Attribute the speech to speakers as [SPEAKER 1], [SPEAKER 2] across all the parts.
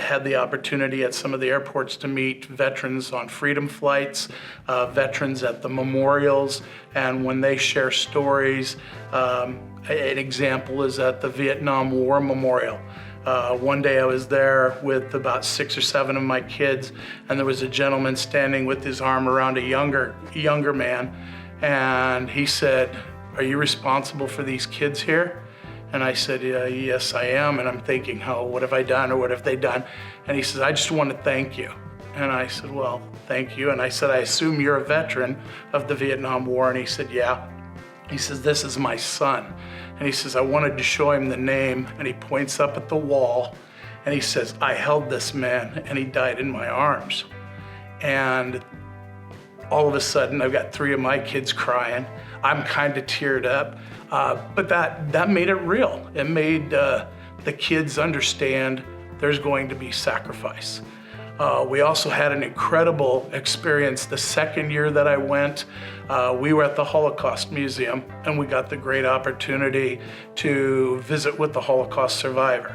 [SPEAKER 1] had the opportunity at some of the airports to meet veterans on freedom flights, veterans at the memorials, and when they share stories, an example is at the Vietnam War Memorial. One day I was there with about 6 or 7 of my kids, and there was a gentleman standing with his arm around a younger man, and he said, "Are you responsible for these kids here?" And I said, "Yes, I am." And I'm thinking, "Oh, what have I done, or what have they done?" And he says, "I just want to thank you." And I said, "Well, thank you." And I said, "I assume you're a veteran of the Vietnam War?" And he said, "Yeah." He says, "This is my son." And he says, "I wanted to show him the name." And he points up at the wall and he says, "I held this man and he died in my arms." And all of a sudden, I've got 3 of my kids crying. I'm kind of teared up, but that made it real. It made the kids understand there's going to be sacrifice. We also had an incredible experience the second year that I went. We were at the Holocaust Museum, and we got the great opportunity to visit with the Holocaust survivor.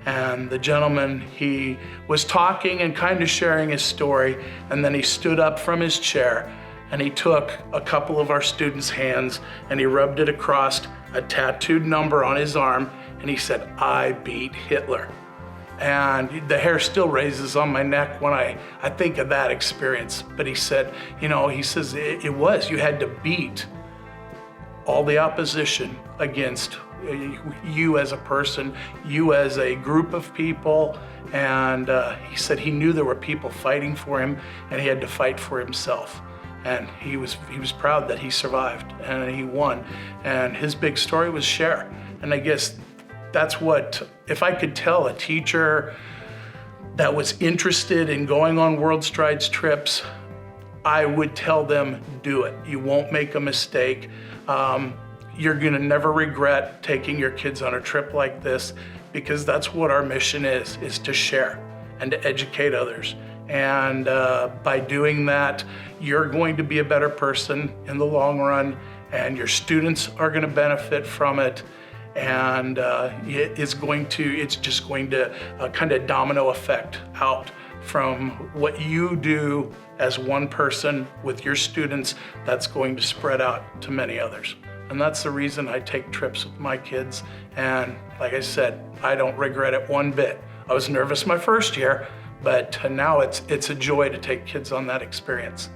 [SPEAKER 1] And the gentleman, he was talking and kind of sharing his story, and then he stood up from his chair and he took a couple of our students' hands and he rubbed it across a tattooed number on his arm, and he said, "I beat Hitler." And the hair still raises on my neck when I think of that experience. But he said, he says, it was, you had to beat all the opposition against you as a person, you as a group of people. And he said he knew there were people fighting for him, and he had to fight for himself. And he was proud that he survived and he won. And his big story was share. And I guess that's what, if I could tell a teacher that was interested in going on WorldStrides trips, I would tell them, do it. You won't make a mistake. You're gonna never regret taking your kids on a trip like this, because that's what our mission is to share and to educate others. And by doing that, you're going to be a better person in the long run, and your students are gonna benefit from it. And it's just going to kind of domino effect out from what you do as one person with your students. That's going to spread out to many others. And that's the reason I take trips with my kids. And like I said, I don't regret it one bit. I was nervous my first year, but now it's a joy to take kids on that experience.